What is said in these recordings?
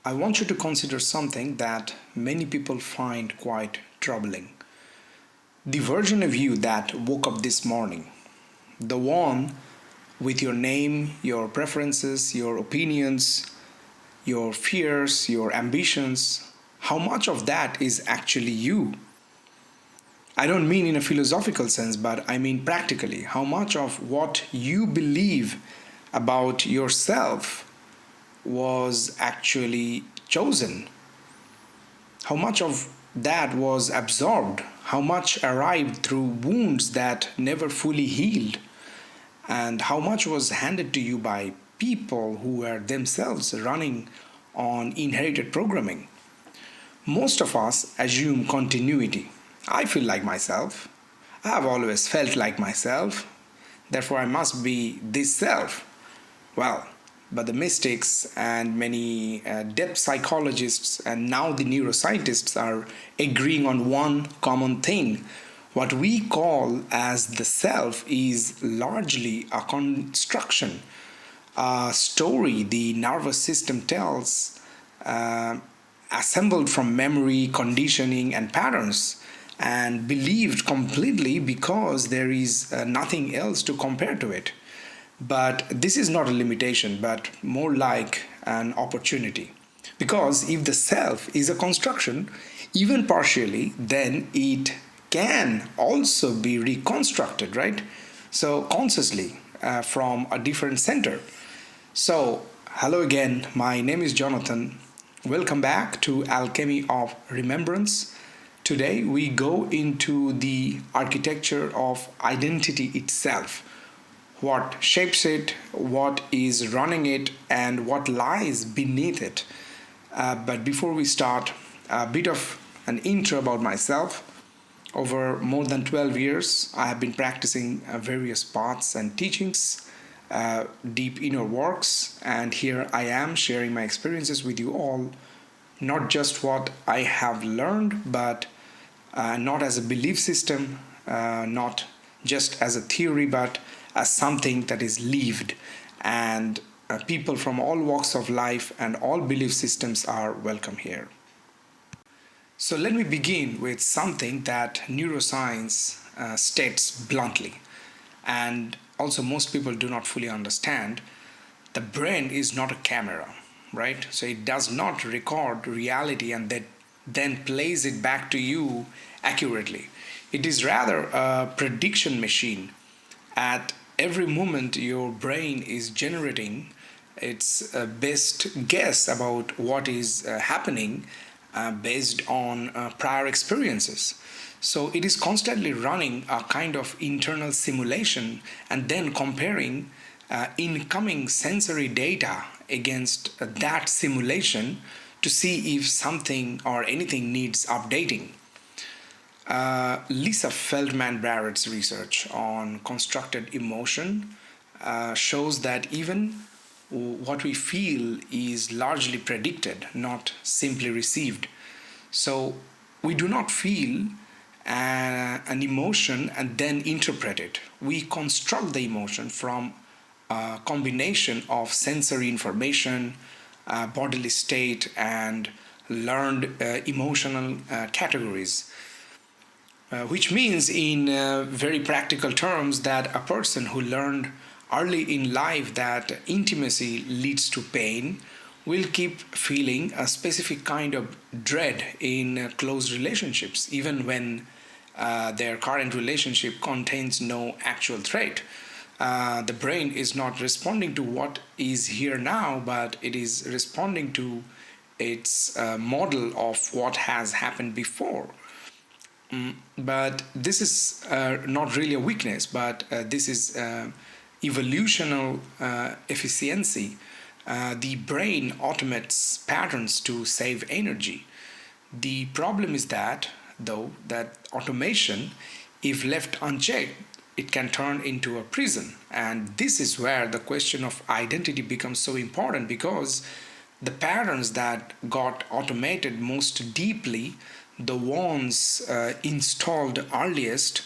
I want you to consider something that many people find quite troubling. The version of you that woke up this morning, the one with your name, your preferences, your opinions, your fears, your ambitions, how much of that is actually you? I don't mean in a philosophical sense, but I mean practically. How much of what you believe about yourself was actually chosen? How much of that was absorbed? How much arrived through wounds that never fully healed? And how much was handed to you by people who were themselves running on inherited programming? Most of us assume continuity. I feel like myself. I have always felt like myself. Therefore, I must be this self. Well, but the mystics and many depth psychologists and now the neuroscientists are agreeing on one common thing. What we call as the self is largely a construction, a story the nervous system tells, uh, assembled from memory, conditioning, and patterns, and believed completely because there is nothing else to compare to it. But this is not a limitation, but more like an opportunity. Because if the self is a construction, even partially, then it can also be reconstructed, right? So, consciously from a different center. So, hello again, my name is Jonathan. Welcome back to Alchemy of Remembrance. Today, we go into the architecture of identity itself, what shapes it, what is running it, and what lies beneath it. But before we start, a bit of an intro about myself. Over more than 12 years, I have been practicing various paths and teachings, deep inner works, and here I am sharing my experiences with you all, not just what I have learned, but not as a belief system, not just as a theory, but as something that is lived. And people from all walks of life and all belief systems are welcome here. So let me begin with something that neuroscience states bluntly, and also most people do not fully understand. The brain is not a camera, right? So it does not record reality and that then plays it back to you accurately. It is rather a prediction machine. At every moment, your brain is generating its best guess about what is happening based on prior experiences. So it is constantly running a kind of internal simulation and then comparing incoming sensory data against that simulation to see if something or anything needs updating. Lisa Feldman Barrett's research on constructed emotion shows that even what we feel is largely predicted, not simply received. So we do not feel an emotion and then interpret it. We construct the emotion from a combination of sensory information, bodily state, and learned emotional categories. Which means, in very practical terms, that a person who learned early in life that intimacy leads to pain will keep feeling a specific kind of dread in close relationships, even when their current relationship contains no actual threat. The brain is not responding to what is here now, but it is responding to its model of what has happened before. But this is not really a weakness, but this is evolutional efficiency. The brain automates patterns to save energy. The problem is that, though, that automation, if left unchecked, it can turn into a prison. And this is where the question of identity becomes so important, because the patterns that got automated most deeply, the ones installed earliest,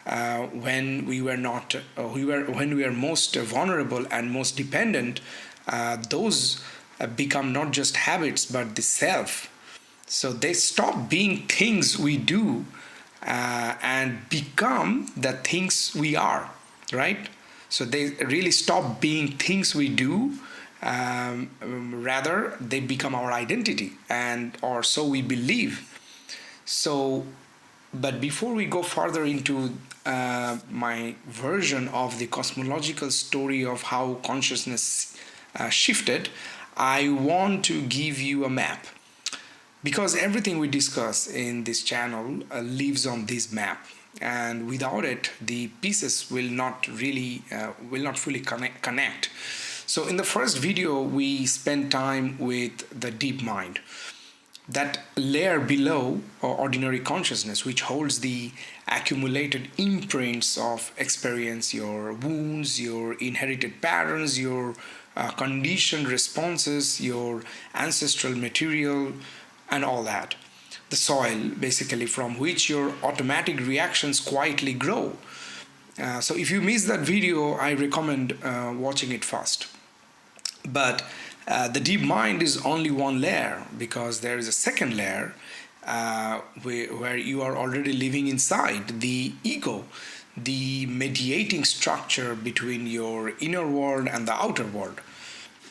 when we were not we were when we were most vulnerable and most dependent, those become not just habits but the self. So they stop being things we do and become the things we are, right? So they really stop being things we do. Rather, they become our identity, and or so we believe. So, but before we go further into my version of the cosmological story of how consciousness shifted, I want to give you a map, because everything we discuss in this channel lives on this map, and without it the pieces will not fully connect. So in the first video we spent time with the deep mind, that layer below ordinary consciousness, which holds the accumulated imprints of experience, your wounds, your inherited patterns, your conditioned responses, your ancestral material, and all that. The soil, basically, from which your automatic reactions quietly grow. So if you missed that video, I recommend watching it first. But the deep mind is only one layer, because there is a second layer where you are already living inside the ego, the mediating structure between your inner world and the outer world.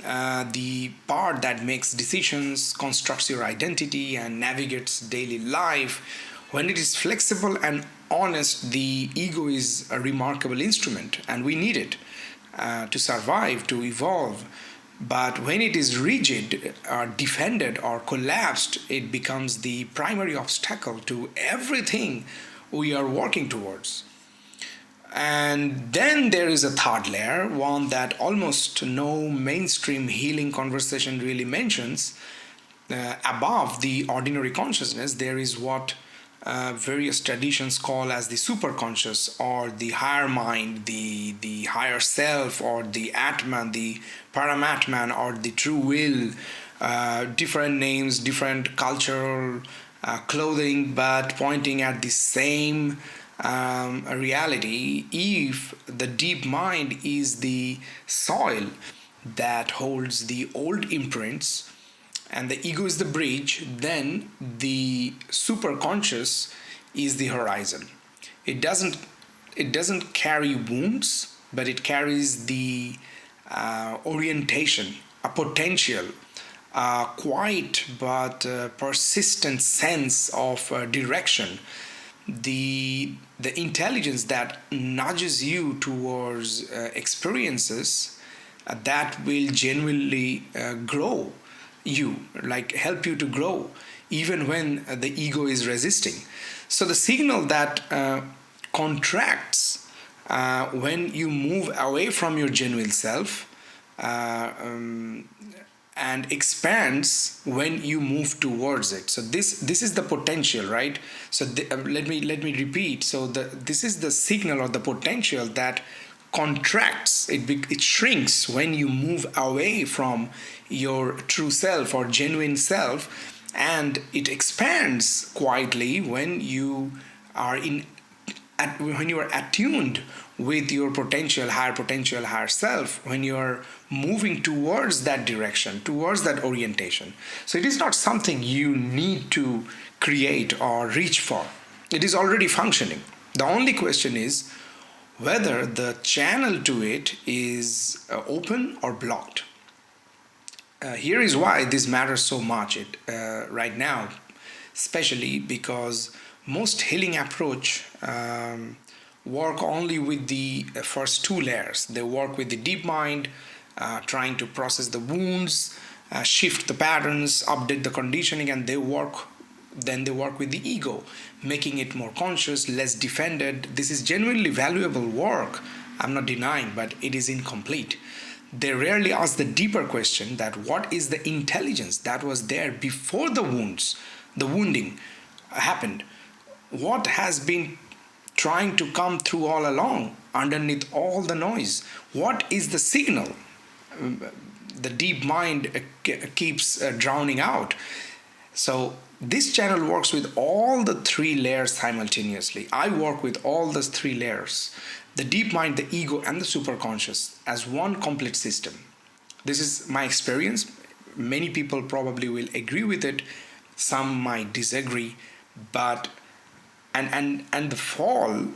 The part that makes decisions, constructs your identity, and navigates daily life. When it is flexible and honest, the ego is a remarkable instrument, and we need it to survive, to evolve. But when it is rigid, defended, or collapsed, it becomes the primary obstacle to everything we are working towards. And then there is a third layer, one that almost no mainstream healing conversation really mentions. Above the ordinary consciousness, there is what various traditions call as the superconscious, or the higher mind, the higher self, or the Atman, the Paramatman, or the true will. Different names, different cultural clothing, but pointing at the same reality. If the deep mind is the soil that holds the old imprints and the ego is the bridge, then the superconscious is the horizon. It doesn't carry wounds, but it carries the orientation, a potential, quiet but persistent sense of direction, the intelligence that nudges you towards experiences that will genuinely grow you, like help you to grow even when the ego is resisting. So the signal that contracts when you move away from your genuine self, and expands when you move towards it. So this is the potential, right? So let me repeat. So this is the signal or the potential that contracts. It shrinks when you move away from your true self or genuine self, and it expands quietly when you are attuned with your higher self, when you are moving towards that direction, towards that orientation. So it is not something you need to create or reach for. It is already functioning. The only question is whether the channel to it is open or blocked. Here is why this matters so much right now, especially because most healing approach work only with the first two layers. They work with the deep mind, trying to process the wounds, shift the patterns, update the conditioning, and they work with the ego, making it more conscious, less defended. This is genuinely valuable work, I'm not denying, but it is incomplete. They rarely ask the deeper question, that what is the intelligence that was there before the wounding happened? What has been trying to come through all along, underneath all the noise? What is the signal the deep mind keeps drowning out? So this channel works with all the three layers simultaneously. I work with all those three layers, the deep mind, the ego, and the superconscious, as one complete system. This is my experience. many people probably will agree with it, some might disagree, but and the fall,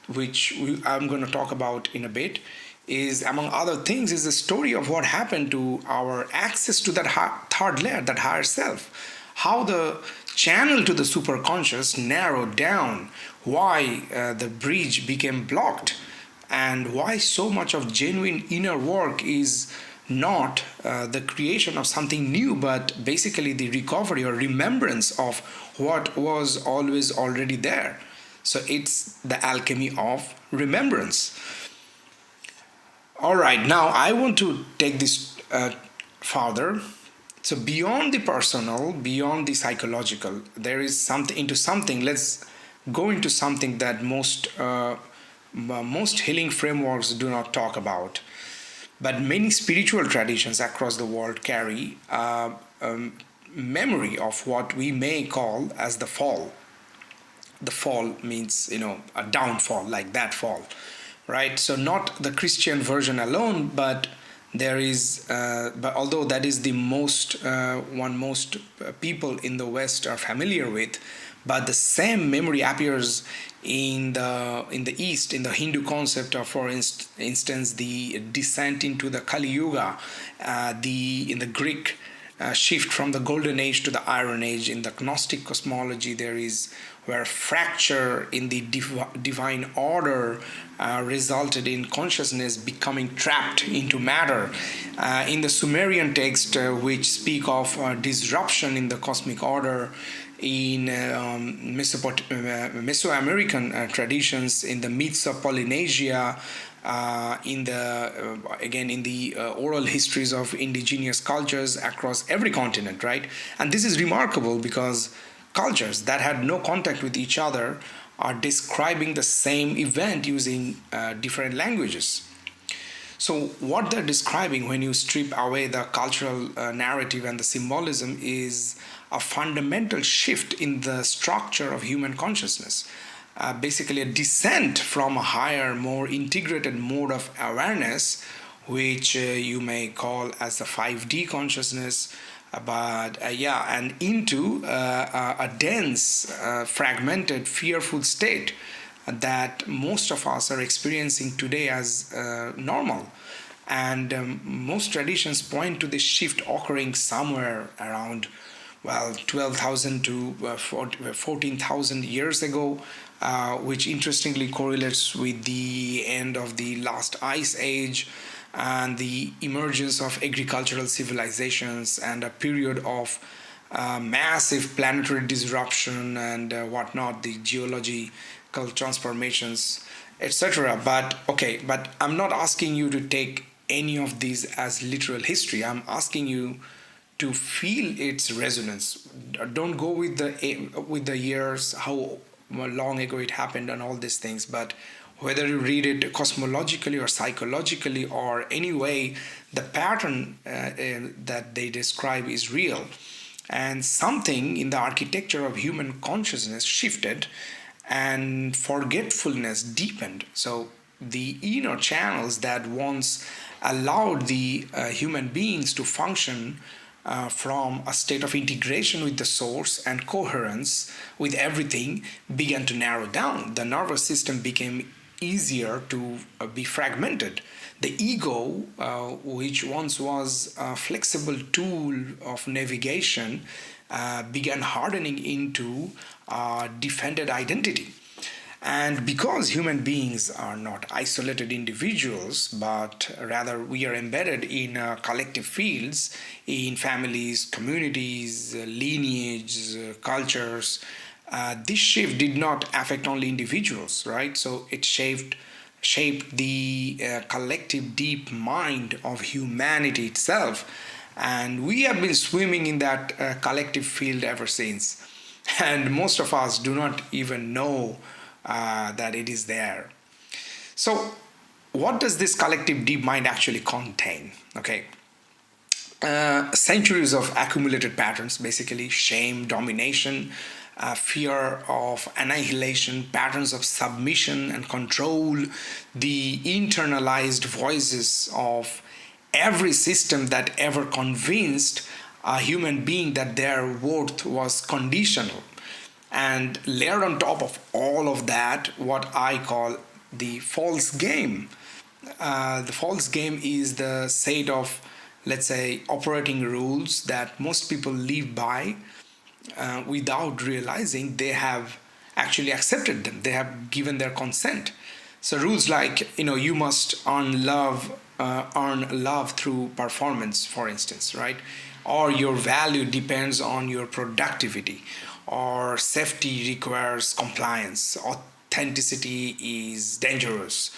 which I'm going to talk about in a bit, is among other things is the story of what happened to our access to that third layer, that higher self, how the channel to the superconscious narrowed down, why the bridge became blocked, and why so much of genuine inner work is not the creation of something new, but basically the recovery or remembrance of what was always already there. So it's the alchemy of remembrance. All right, now I want to take this further. So beyond the personal, beyond the psychological, there is something into something. Let's go into something that most healing frameworks do not talk about, but many spiritual traditions across the world carry memory of what we may call as the fall. The fall means, a downfall, like that fall, right? So not the Christian version alone, but there is, but although that is the most people in the West are familiar with, but the same memory appears in the East, in the Hindu concept of, for instance, the descent into the Kali Yuga, in the Greek shift from the Golden Age to the Iron Age. In the Gnostic cosmology, there is where fracture in the divine order resulted in consciousness becoming trapped into matter. In the Sumerian text, which speak of disruption in the cosmic order, in Mesoamerican traditions, in the myths of Polynesia, in the oral histories of indigenous cultures across every continent, right? And this is remarkable because cultures that had no contact with each other are describing the same event using different languages. So what they're describing, when you strip away the cultural narrative and the symbolism, is a fundamental shift in the structure of human consciousness. Basically a descent from a higher, more integrated mode of awareness, which you may call as the 5D consciousness, and into a dense, fragmented, fearful state that most of us are experiencing today as normal. And most traditions point to this shift occurring somewhere around 12,000 to 14,000 years ago, which interestingly correlates with the end of the last ice age and the emergence of agricultural civilizations and a period of massive planetary disruption and whatnot, the geological transformations, etc. But I'm not asking you to take any of these as literal history. I'm asking you to feel its resonance. Don't go with the years, how long ago it happened and all these things, but whether you read it cosmologically or psychologically or any way, the pattern that they describe is real. And something in the architecture of human consciousness shifted and forgetfulness deepened. So the inner channels that once allowed the human beings to function from a state of integration with the source and coherence with everything began to narrow down. The nervous system became easier to be fragmented. The ego, which once was a flexible tool of navigation, began hardening into a defended identity. And because human beings are not isolated individuals, but rather we are embedded in collective fields, in families, communities, lineages, cultures, this shift did not affect only individuals, right? So it shaped the collective deep mind of humanity itself. And we have been swimming in that collective field ever since. And most of us do not even know that it is there. So what does this collective deep mind actually contain? Okay. Centuries of accumulated patterns, basically shame, domination, fear of annihilation, patterns of submission and control, the internalized voices of every system that ever convinced a human being that their worth was conditional. And layered on top of all of that, what I call the false game. The false game is the set of, let's say, operating rules that most people live by without realizing they have actually accepted them. They have given their consent. So rules like, you must earn love through performance, for instance, right? Or your value depends on your productivity, or safety requires compliance, authenticity is dangerous,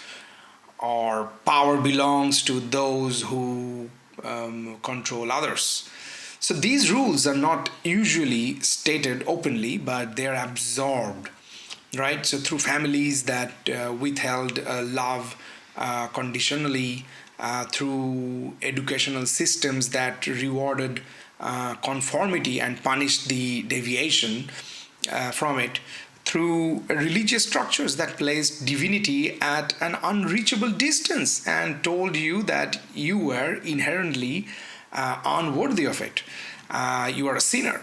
or power belongs to those who control others. So these rules are not usually stated openly, but they're absorbed, right? So through families that withheld love conditionally, through educational systems that rewarded conformity and punished the deviation from it, through religious structures that placed divinity at an unreachable distance and told you that you were inherently unworthy of it. You are a sinner.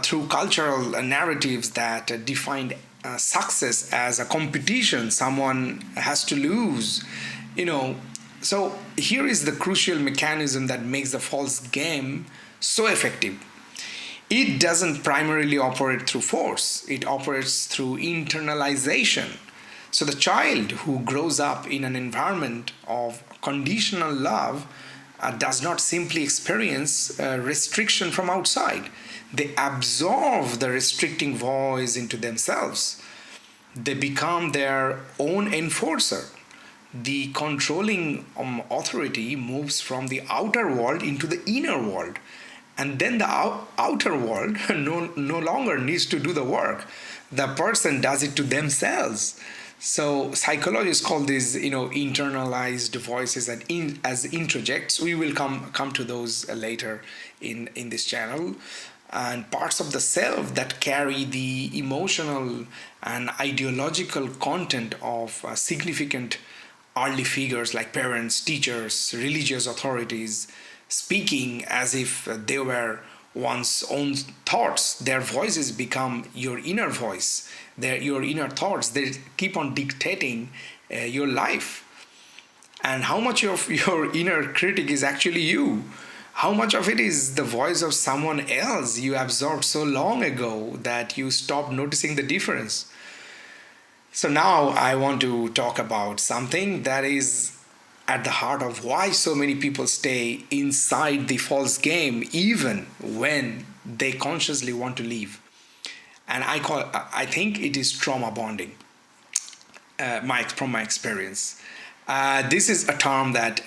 Through cultural narratives that defined success as a competition, someone has to lose. So here is the crucial mechanism that makes the false game so effective. It doesn't primarily operate through force, it operates through internalization. So the child who grows up in an environment of conditional love does not simply experience restriction from outside. They absorb the restricting voice into themselves. They become their own enforcer. The controlling authority moves from the outer world into the inner world. And then the outer world no longer needs to do the work. The person does it to themselves. So psychologists call these, internalized voices as introjects. We will come to those later in this channel. And parts of the self that carry the emotional and ideological content of significant early figures like parents, teachers, religious authorities, speaking as if they were one's own thoughts. Their voices become your inner voice. Your inner thoughts, they keep on dictating your life. And how much of your inner critic is actually you? How much of it is the voice of someone else you absorbed so long ago that you stopped noticing the difference? So now I want to talk about something that is at the heart of why so many people stay inside the false game even when they consciously want to leave. And I think it is trauma bonding. From my experience, this is a term that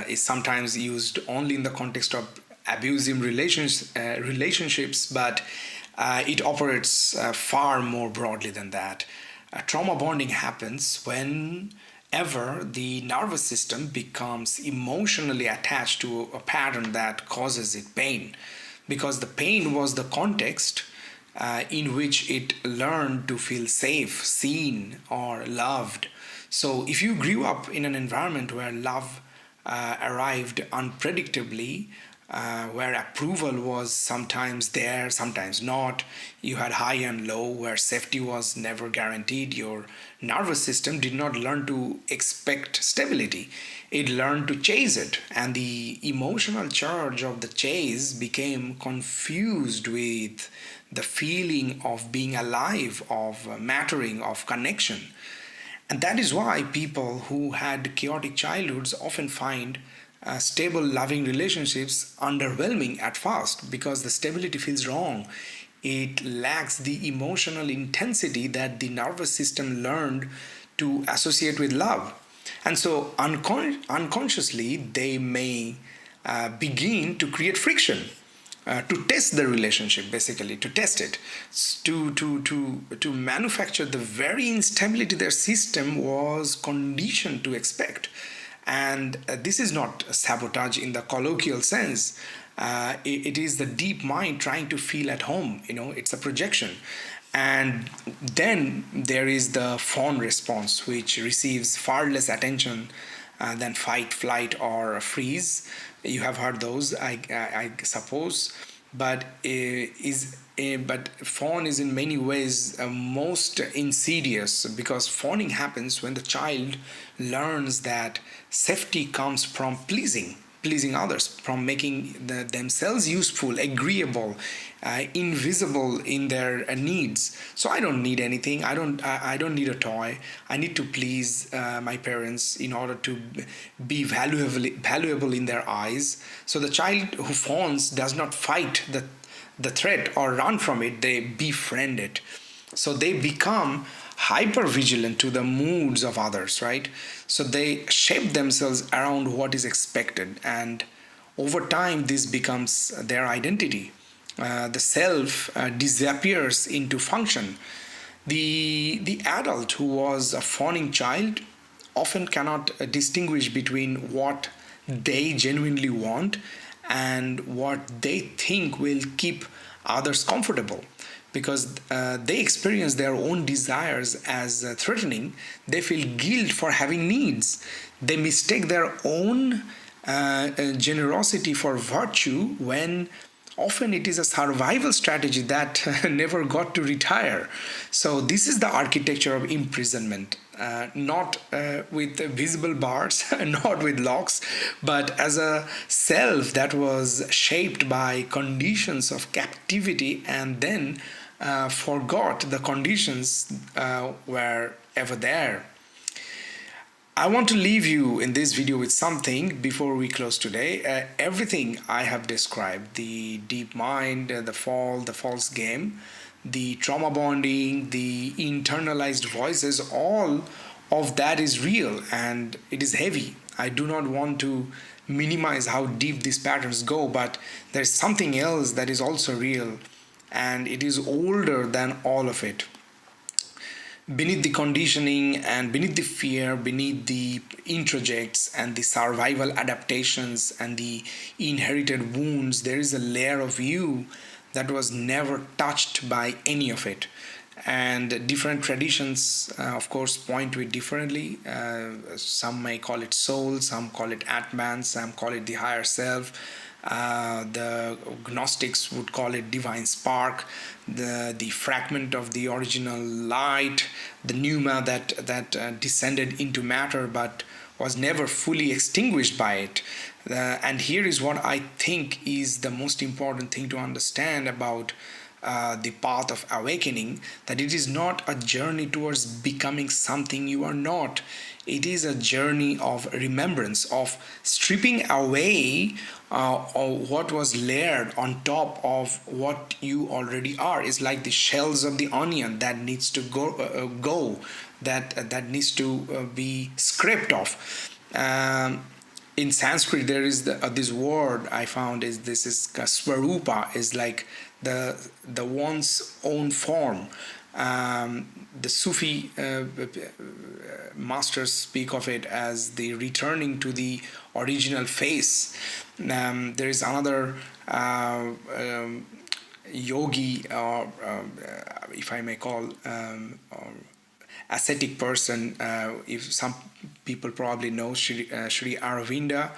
is sometimes used only in the context of abusive relationships, but it operates far more broadly than that. Trauma bonding happens whenever the nervous system becomes emotionally attached to a pattern that causes it pain, because the pain was the context in which it learned to feel safe, seen, or loved. So if you grew up in an environment where love arrived unpredictably, where approval was sometimes there, sometimes not, you had high and low, where safety was never guaranteed, your nervous system did not learn to expect stability. It learned to chase it, and the emotional charge of the chase became confused with the feeling of being alive, of mattering, of connection. And that is why people who had chaotic childhoods often find stable, loving relationships underwhelming at first, because the stability feels wrong. It lacks the emotional intensity that the nervous system learned to associate with love. And so unconsciously, they may begin to create friction. To test the relationship, basically to test it, to manufacture the very instability their system was conditioned to expect. And this is not sabotage in the colloquial sense. It is the deep mind trying to feel at home. It's a projection. And then there is the fawn response, which receives far less attention than fight, flight, or freeze. You have heard those, I suppose. But but fawn is in many ways most insidious, because fawning happens when the child learns that safety comes from pleasing others, from making themselves useful, agreeable, invisible in their needs. So I don't need anything. I don't need a toy. I need to please my parents in order to be valuable in their eyes. So the child who fawns does not fight the threat or run from it. They befriend it. So they become hyper vigilant to the moods of others, right? So they shape themselves around what is expected, and over time this becomes their identity. The self disappears into function. The adult who was a fawning child often cannot distinguish between what they genuinely want and what they think will keep others comfortable, because they experience their own desires as threatening. They feel guilt for having needs. They mistake their own generosity for virtue, when often it is a survival strategy that never got to retire. So this is the architecture of imprisonment, not with visible bars, not with locks, but as a self that was shaped by conditions of captivity, and then forgot the conditions were ever there. I want to leave you in this video with something before we close today. Everything I have described, the deep mind, the fall, the false game, the trauma bonding, the internalized voices, all of that is real and it is heavy. I do not want to minimize how deep these patterns go, but there's something else that is also real, and it is older than all of it. Beneath the conditioning and beneath the fear, beneath the introjects and the survival adaptations and the inherited wounds, there is a layer of you that was never touched by any of it. And different traditions, of course, point to it differently. Some may call it soul, some call it Atman, some call it the higher self. The Gnostics would call it divine spark, the fragment of the original light, the pneuma that descended into matter but was never fully extinguished by it. And here is what I think is the most important thing to understand about the path of awakening, that it is not a journey towards becoming something you are not. It is a journey of remembrance, of stripping away what was layered on top of what you already are. It's like the shells of the onion that needs to go, that needs to be scraped off. In Sanskrit, there is this word I found is this is swarupa, is like the one's own form. The Sufi masters speak of it as the returning to the original face. There is another yogi, or if I may call, ascetic person, if some people probably know, Sri Aurobindo,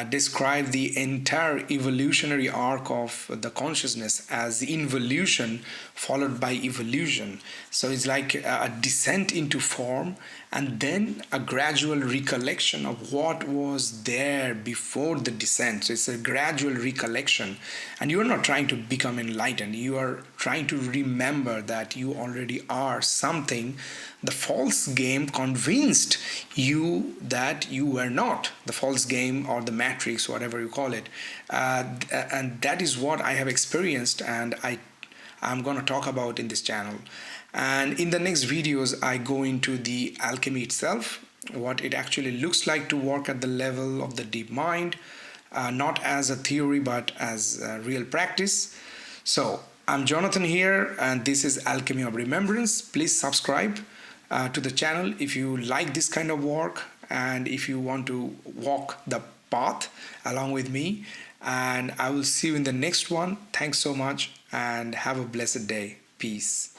described the entire evolutionary arc of the consciousness as involution followed by evolution. So it's like a descent into form and then a gradual recollection of what was there before the descent. So it's a gradual recollection, and you are not trying to become enlightened. You are trying to remember that you already are something the false game convinced you that you were not. The false game or the matrix, whatever you call it, and that is what I have experienced, and I'm going to talk about in this channel. And in the next videos I go into the alchemy itself, what it actually looks like to work at the level of the deep mind, not as a theory but as a real practice. So I'm Jonathan here, and this is Alchemy of Remembrance. Please subscribe to the channel if you like this kind of work, and if you want to walk the path along with me. And I will see you in the next one. Thanks so much and have a blessed day. Peace.